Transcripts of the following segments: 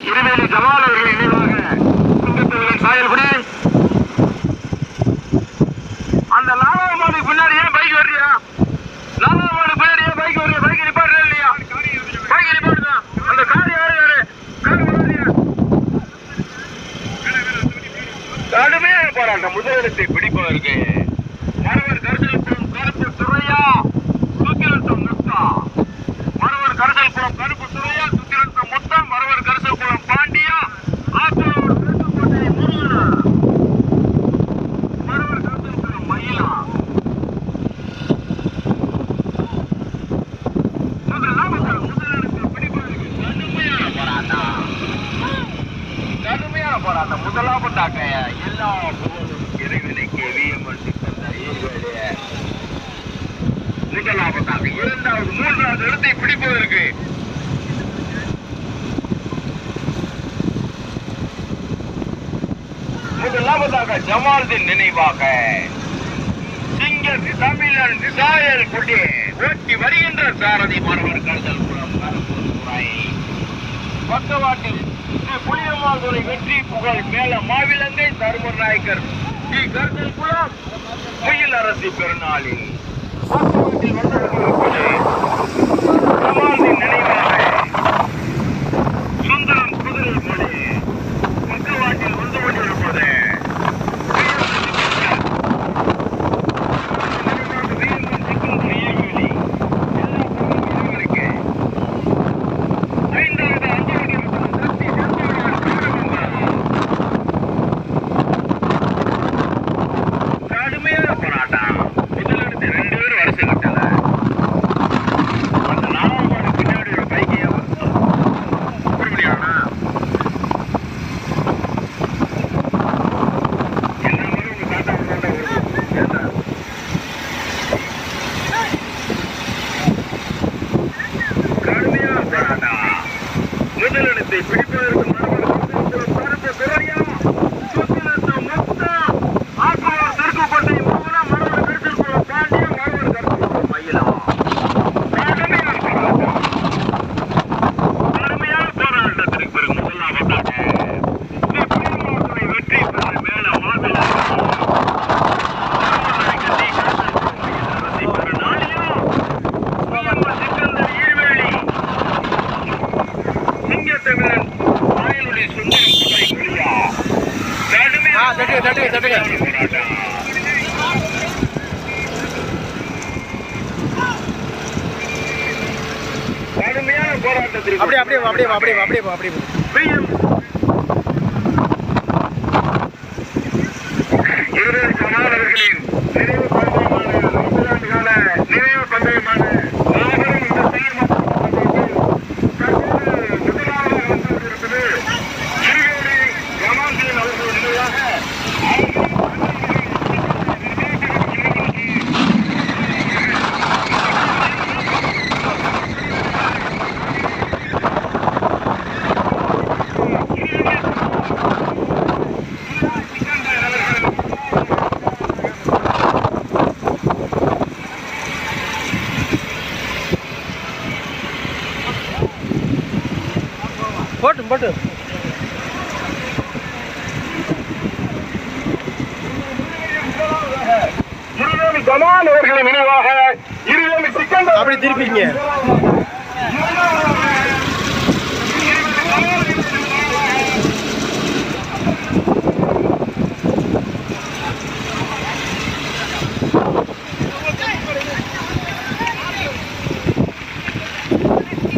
இருவேலி Jamal அவர்கள் நினைவாக சிங்கத்தேவன் சாயல்குடி. அந்த லாலாவது மாடு பின்னாடி ஏன் பைக் வர்றியா? லாலாவது மாடு பின்னாடி ஏன் பைக் வர்றியா? பைக் நிப்பாடுறா இல்லையா? பைக் நிப்பாடுதான். அந்த கார் யாரு யாரு கார் வராதியா? கடுமையாக போராட்டம். முதலிடத்தை பிடிப்பதற்கு மரவர் கருசல்புரம் கருப்பு துறையா சுத்திரத்தம் முத்தா. மரவர் கருசல்புரம் கருப்பு துறையா சுத்திரத்தம் முத்தா. மரவர் கருசல்புரம் பாண்டியா ஆத்தூர் திருத்துக்கோட்டை முருகனா. மரவர் கருசல்புரம் மயிலா. முதலிடத்தை பிடிப்பதற்கு கடுமையான போராட்டம். கடுமையான போராட்டம். முதலாவதாக எல்லா இறைவனுக்கு விஎம்எல் முதலாவதாக. இரண்டாவது மூன்றாவது இடத்தை பிடிப்பதற்கு முதலாவதாக ஜமால்தீன் நினைவாக சிங்க தமிழன் சாயல் குடி ஓட்டி வருகின்ற சாரதி மாணவர் கருசல்புரம் கருப்புத்துறை. பக்கவாட்டில் புளியமாதுரை வெற்றி புகழ் மேல மாவிலங்கை தருமர் நாயக்கர் டி கருசல்புரம் முயல் அரசி பெருநாளில் ஜமால்தீன் நினைவாக சுந்தரம் குதிரை மொழி பக்கவாட்டில் வந்து கொண்டிருப்பது முதலிடத்தை பிடிப்பதற்கு மரவர் துறையா சுத்திரத்தம் முத்தா ஆத்தூர் திருத்துக்கோட்டை முருகனா. மரவர் கருசல்புரம் பாண்டியா. மரவர் கருசல்புரம் மயிலா. கடுமையான போராட்டத்திற்கு பிறகு முதலாவதாக வெற்றி பெற்று மேல மாதம் கடுமையான போராட்டத்திற்கு அப்படியே இருவேலி ஜமால் அவர்களின் நினைவு பந்தயமான நினைவு பந்தயமான மாபெரும் இந்த செய்யும் முதலாவது வந்திருக்கிறது. இருவேலி ஜமால்தீன் அவர்கள் நினைவாக போட்டு இருவேலி ஜமால் அவர்களின் நினைவாக இருவேலி சிக்கந்தர் அப்படி திருப்பிங்க.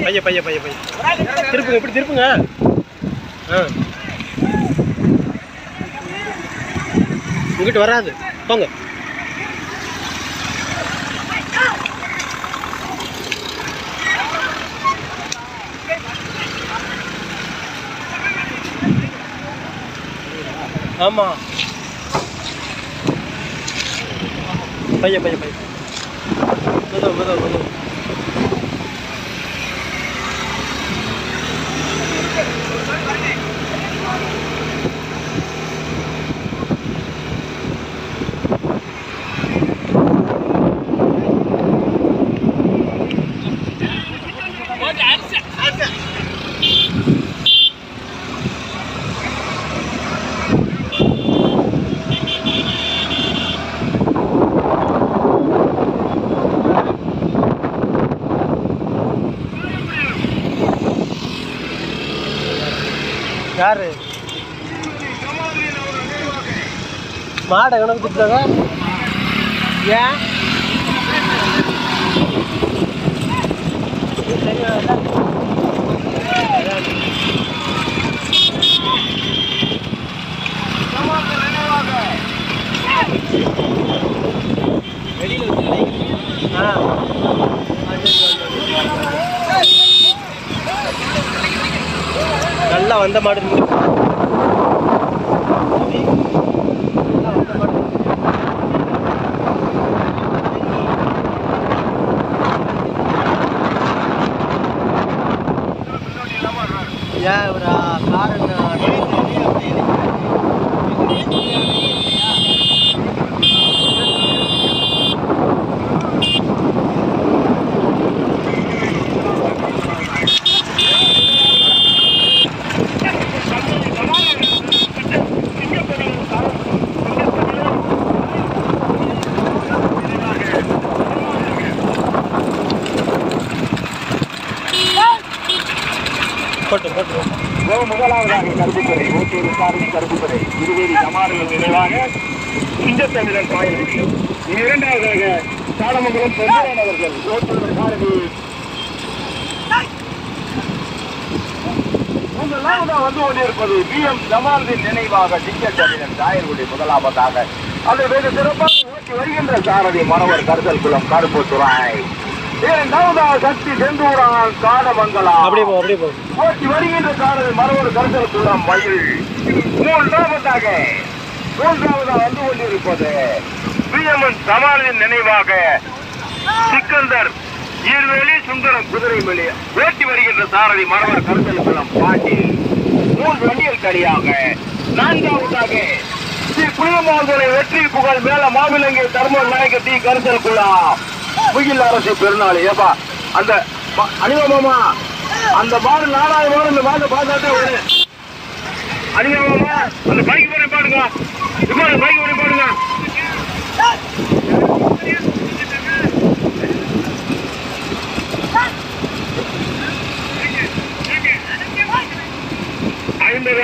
பைய திருப்புங்க. இப்படி திருப்புங்க. இங்கிட்டு வராது போங்க. ஆமா பைய மெதுவா யாரு மாடை கணக்கு திட்டுறாங்க ஏன் நல்லா வந்த மாடு ஏன் ஒரு காரன் முதலாவதாக கருப்புப்படை ஓட்டூர் சாரதி கருப்புப்படை இருவேரி ஜமாறுகள் நினைவாக சிங்கத்தமிழர் காயல் இரண்டாவதாக சாலமங்கலம் பொன்னியன் அவர்கள் ஓட்டூர் சாரதி முதலாவதாக வந்து கொண்டிருப்பது BM ஜமாலுதீன் நினைவாக சிங்கத்தமிழர் காயல்குடி முதலாவதாக அதை வெகு சிறப்பாக ஓட்டி வருகின்ற சாரதி மரவர் கருதல் குளம் கருப்புத்துறை இரண்டாவதாக சக்தி செந்தூரான் காடமங்கலம் ஓட்டி வருகின்ற சாரதி மரவர் கருதல் குளம் மயில் மூன்றாவதாக வந்து கொண்டிருப்பது BM ஜமாலுதீன் நினைவாக சிக்கந்தர் ஈர்வேலி சுந்தரம் குதிரைமொழி ஓட்டி வருகின்ற சாரதி மரவர் கருதல் குளம் பாண்டி 3 வண்டிகள் தனியாக நான்காவதாக ஸ்ரீ புனிதமாவுடைய வெற்றி புகழ் மேல மாவிலங்கை தர்ம நாயக டி கருதல் குளம் முகில் அரசு பெருநாள் ஏப்பா அந்த அணிவமாமா அந்த மாடு 4,000 மாடு இந்த மாடு பார்த்தாட்டே ஒரு அணிவமாமா அந்த பைக் போய் பாடுங்க இப்போ பைக் போய் பாடுங்க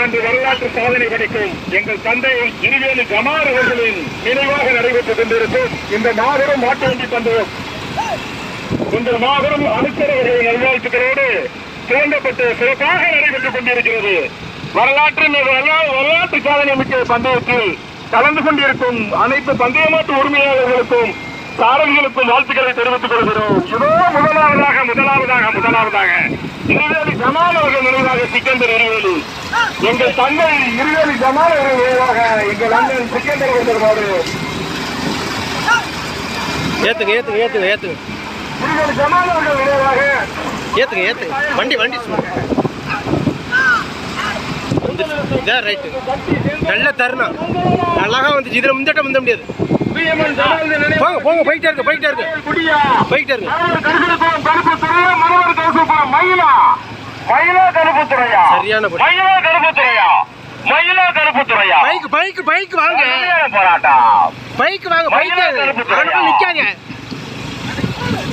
ஆண்டு வரலாற்று சாதனை படைக்கும் எங்கள் தந்தை இருவேலு ஜமால் அவர்களின் நினைவாக நடைபெற்றுக் கொண்டிருக்கும் இந்த மாபெரும் மாட்டு வண்டி பந்தயம் இந்த மாபெரும் அமைச்சரவர்களின் நல்வாழ்த்துக்களோடு துவங்கப்பட்டு சிறப்பாக நடைபெற்றுக் கொண்டிருக்கிறது. வரலாற்று சாதனை மிக்க பந்தயத்தில் கலந்து கொண்டிருக்கும் அனைத்து பந்தயமாட்டு உரிமையாளர்களுக்கும் சாரதிகளுக்கும் வாழ்த்துக்களை தெரிவித்துக் கொள்கிறோம். இதோ முதலாவதாக இருவேலு ஜமால் அவர்கள் நினைவாக சிக்கந்தர் இருவேலு எங்கள் தந்தை இருவேலு ஜமால் அவர்கள் நினைவாக எங்கள் அண்ணன் சிக்கந்தர் அவர்கள் இருவேலு ஜமால் அவர்கள் நினைவாக வண்டி நல்ல தருணம் அழகா வந்துச்சு. இதுல முந்தட்ட முந்த முடியாது. போங்க போயிட்டே இருக்கு சரியான பைக் வாங்க நிக்காங்க.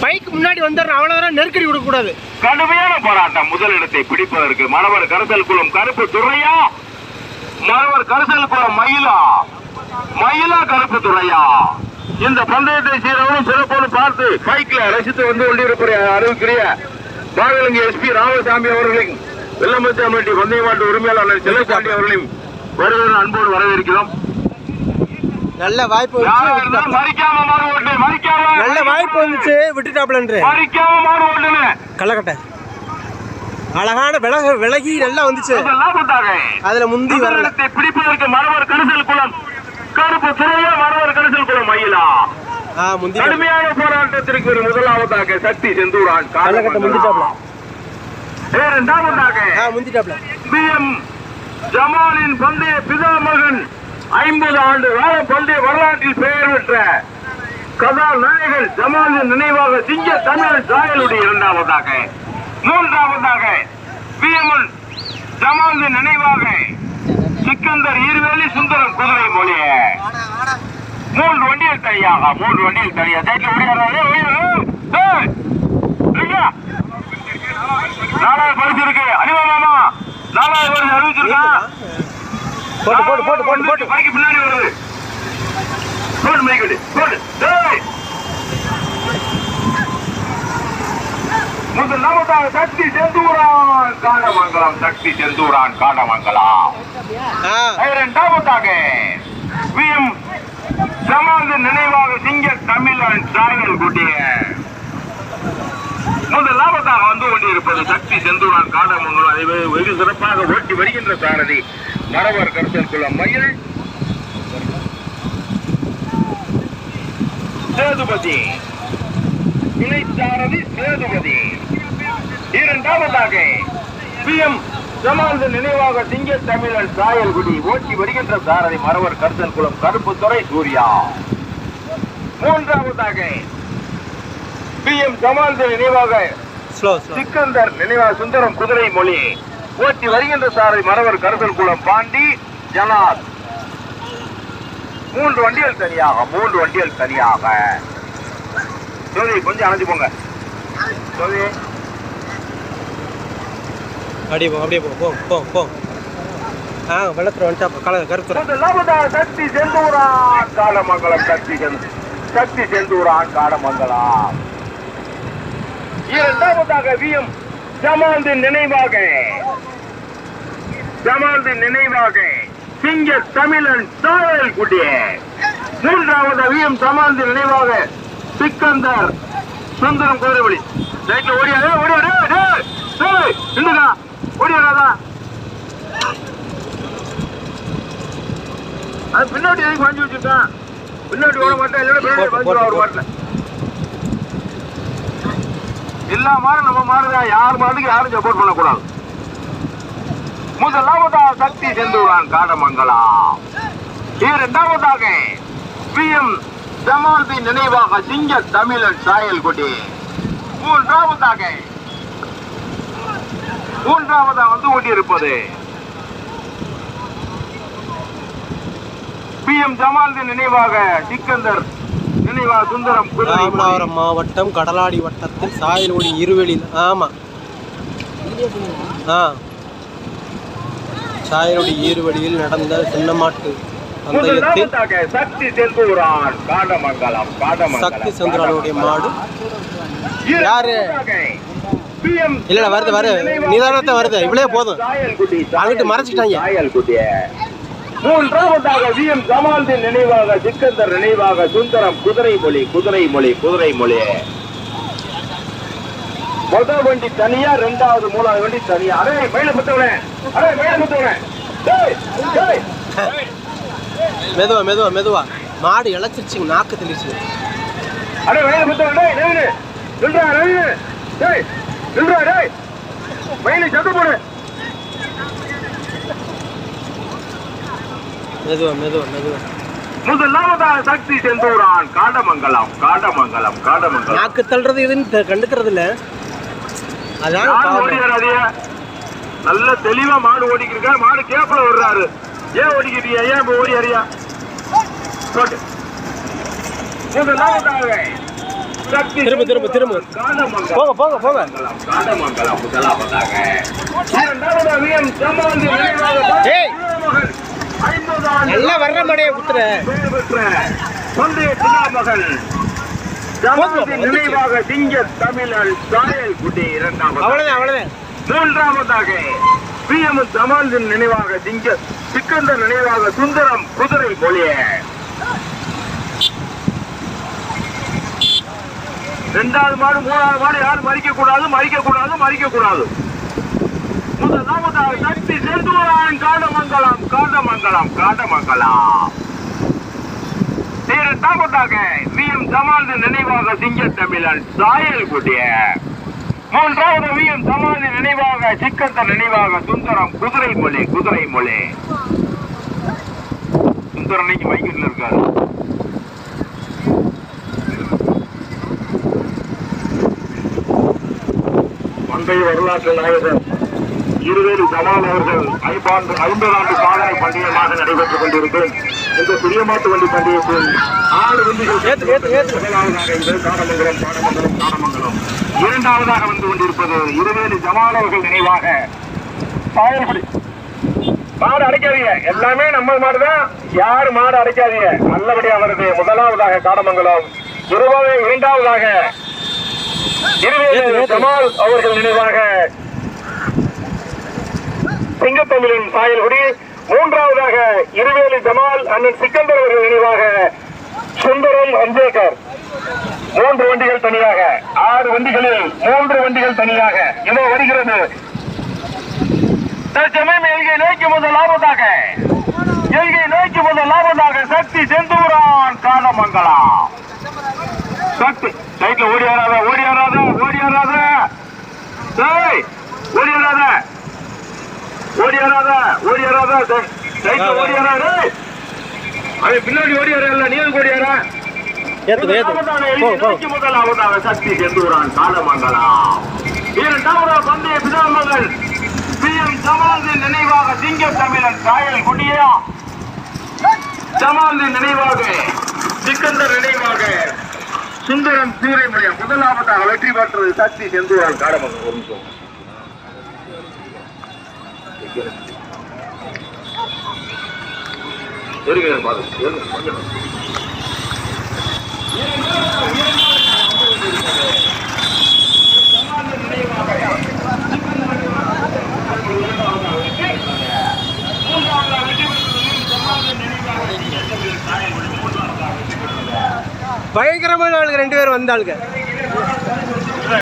பைக் முன்னாடி வந்துடுறோம் அவ்வளவுதான், நெருக்கடி கொடுக்க கூடாது. கடுமையான போராட்டம். முதலிடத்தை பிடிப்பதற்கு மரவர் கருசல் குளம் கருப்பு துறையா, மரவர் கருசல் குளம் மயிலா கருப்பு துறையா. இந்த பந்தயத்தை சீரவனும் சிறப்போடு பார்த்து பைக்ல ரசித்து வந்து கொண்டிருக்கிற அறிவிக்கிற பாகலங்கி SP ராமசாமி அவர்களின் வெள்ளமச்சாம்பட்டி பந்தய மாட்டு உரிமையாளர் செல்லப்பாண்டி அவர்களையும் வருகிற அன்போடு வரவேற்கிறோம். நல்ல வாய்ப்பு வந்துச்சு விட்டுட்டாப்ல கள்ளக்கட்டை அழகான விலகி நல்லா வந்துச்சு. அதுல முந்தி வரல. பிடிப்பதற்கு மரவர் கரிசல் குளம் கருப்பு துறையா, மரவர் கரிசல் குளம் மயிலா. கடுமையான போராட்டத்திற்கு முதலாவதாக சக்தி செந்தூரான் கள்ளக்கட்டை முந்திட்டாப்ல. முந்திட்டாப்ல BM ஜமாலின் பந்தய பிதா மகன் 50 ஆண்டு கால பந்தய வரலாற்றில் பெயர் பெற்ற கதாநாயகன் ஜமாலின் நினைவாக சிங்க தமிழ் சாயலுடைய இரண்டாவதாக. மூன்றாவதாக BM ஜமாலின் நினைவாக சிக்கந்தர் ஈர்வேலி சுந்தரம் குதிரை மொழி. 3 வண்டியில் தனியாக 3 வண்டியில் தனியாக 4வது பரிசு இருக்கு. அனிவா மாமா 4வது பரிசு அறிவிச்சு வச்சிருக்கா போட்டு போட்டு போட்டு போட்டு போட்டு பைக்கு பின்னாடி வருது போடு மைக்கடி போடு முதலாவதாக சக்தி செந்தூரான் காடமங்கலம் சக்தி செந்தூரான் காடமங்கலம் இரண்டாவதாக VM சமாந்த நினைவாக சிங்க தமிழன் சாயல் குட்டிய முதலாவதாக வந்து கொண்டிருப்பது சக்தி செந்தூரான் காடமங்கலம் அதை வெகு சிறப்பாக ஓட்டி வருகின்ற சாரதி மரவர் கருத்தல் குளம் மயில் சேதுபதி இணை சாரதி சேதுபதி இரண்டாவதாக PM சமாந்த நினைவாக சிங்க தமிழன் சாயல்குடி ஓட்டி வருகின்ற சாரதி மரவர் கருத்தல் குளம் கருப்புத்துறை சூர்யா மூன்றாவதாக PM சமாந்த நினைவாக சிக்கந்தர் நினைவாக சுந்தரம் குதிரை மொழி ஓட்டி வருகின்ற சாரதி மரவர் கருத்தல் குளம் பாண்டி ஜனாத் மூன்று வண்டிகள் தனியாக சோதி கொஞ்சம் அணைஞ்சு போங்க சோதி அப்படியே போ வெள்ளத்துல வந்துட்டா கருத்துறை சக்தி செந்தூரான் காடமங்கலம் சக்தி செந்தூரான் காடமங்கலம் இரண்டாவதாக VM சமாந்தின் நினைவாக சிங்க தமிழன் சாயல் குட்டிய மூன்றாவது VM சமாந்தின் நினைவாக சிக்கந்தர் சுந்தரம் குதிரைவழி சைக்கிள் ஓடியாதா ஓடியாதா அது பின்னாடி எதுக்கு வாங்கி வச்சுட்டான் பின்னாடி ஓட மாட்டேன் இல்லைன்னா ஒரு மாட்டல எல்லா மாறும் நம்ம மாறுதா யார் மாட்டுக்கு யாரும் சப்போர்ட் பண்ணக்கூடாது முதலாவதாக சக்தி செந்தூரான் காடமங்கலம் இரண்டாவதாக VM ஜமால்தி நினைவாக சிங்க தமிழன் சாயல்குடி மூன்றாவதாக வந்து கொண்டிருப்பது PM ஜமால்தி நினைவாக சிக்கந்தர் நினைவாக சுந்தரம் ராமநாதபுரம் மாவட்டம் கடலாடி வட்டத்தில் சாயல்குடி இருவெளியில் சாயல்குடி ஈருவெளியில் நடந்த சின்னமாட்டு பந்தயத்தில் சக்தி செந்தூரான் காடமங்கலம் சக்தி செந்தூரானுடைய மாடு யாரு இல்ல வருது நிதானத்தை வருது இவ்வளே போதும் அங்கிட்டு மறைச்சிட்டாங்க மூன்றாவதாக VM ஜமால்தின் நினைவாக சிக்கந்தர் நினைவாக சுந்தரம் குதிரை மொழி முதல் வண்டி தனியா ரெண்டாவது மூணாவது வண்டி தனியா அரே மேல முத்தவனே மெதுவா மாடு இழைச்சிருச்சு நாக்கு தெளிச்சு அரே மேல முத்தவனே மயிலை சத்து போடு மெதுவா முதலாவதாக சக்தி செந்தூரான் காடமங்கலம் நாக்கு தள்ளுறது இதுன்னு கண்டுக்கிறது இல்ல அதான் நல்ல தெளிவா மாடு ஓடிக்கிருக்க மாடு கேப்ல வர்றாரு ஏன் ஓடிக்கிறியா ஏன் இப்ப ஓடி அறியா முதலாவதாக திரும்ப போங்க காடமங்கலம் முதலாவதாக இரண்டாவது VM சமாந்தி நினைவாக நல்லா வர்ற மடையை குத்துற மகள் நினைவாக சிங்க தமிழன் சாயல்குடி இரண்டாவது அவ்வளவுதான் மூன்றாவதாக PM சமாந்தின் நினைவாக சிக்கந்தர் நினைவாக சுந்தரம் குதிரை மொழிய இரண்டாவது மாடு மூணாவது மாடு யாரும் மறிக்க கூடாது முதலாவதாக சக்தி செந்தூரான் காடமங்கலம் இரண்டாவதாக VM சமாந்தி நினைவாக சிங்க தமிழன் சாயல்குடிய மூன்றாவது VM சமாந்தி நினைவாக சிக்கந்தர் நினைவாக சுந்தரம் குதிரை மொழி சுந்தரம் இன்னைக்கு மைக்கில் இருக்காரு பண்டைய வரலாற்று நாயகர் இருவேறு ஜமால் அவர்கள் 50 ஆண்டு சாதனை பந்தயமாக நடைபெற்றுக் கொண்டிருக்கும் இந்த பிரியமாட்டு வண்டி பந்தயத்தில் 6 வண்டிகள் காடமங்கலம் இரண்டாவதாக வந்து கொண்டிருப்பது இருவேறு ஜமால் அவர்கள் நினைவாக சாயல்குடி மாடு அடைக்காதீங்க, எல்லாமே நம்ம மாடு தான். யாரு மாடு அடைக்காதீங்க. நல்லபடியா வருது. முதலாவதாக காடமங்கலம், இரண்டாவதாக இருவேலு ஜமால் அவர்கள் நினைவாக சிங்கத்தமிழின் சாயல்குடி, மூன்றாவதாக இருவேலு ஜமால் அண்ணன் சிக்கந்தர் அவர்கள் நினைவாக சுந்தரம் அம்பேத்கர். 3 வண்டிகள் தனியாக, 6 வண்டிகளில் 3 வண்டிகள் தனியாக இதோ வருகிறது. தற்சமயம் எல்கை நோக்கி முதலாவதாக சக்தி செந்தூரான் காடமங்கலம். சக்தி சைட்ல ஓடியாராத பின்னாடி ஓடியாரா, நீ ஓடியாரா. முதலாவதாக சக்தி செந்தூரான் காடமங்கலம். இரண்டாவதாக பந்தய பிதாமகள் PM ஜமாலின் நினைவாக சிங்க தமிழன் சாயல் குடியா, ஜமாலின் நினைவாக சிக்கந்தர் நினைவாக சுந்தரம் சூரியமணியம். முதலாவதாக வெற்றி பெற்றது சக்தி செந்தூரான் காடமங்கலம். ஒரு நிமிஷம் பயங்கரமான ஆளுங்க 2 பேர் வந்தாளுங்க.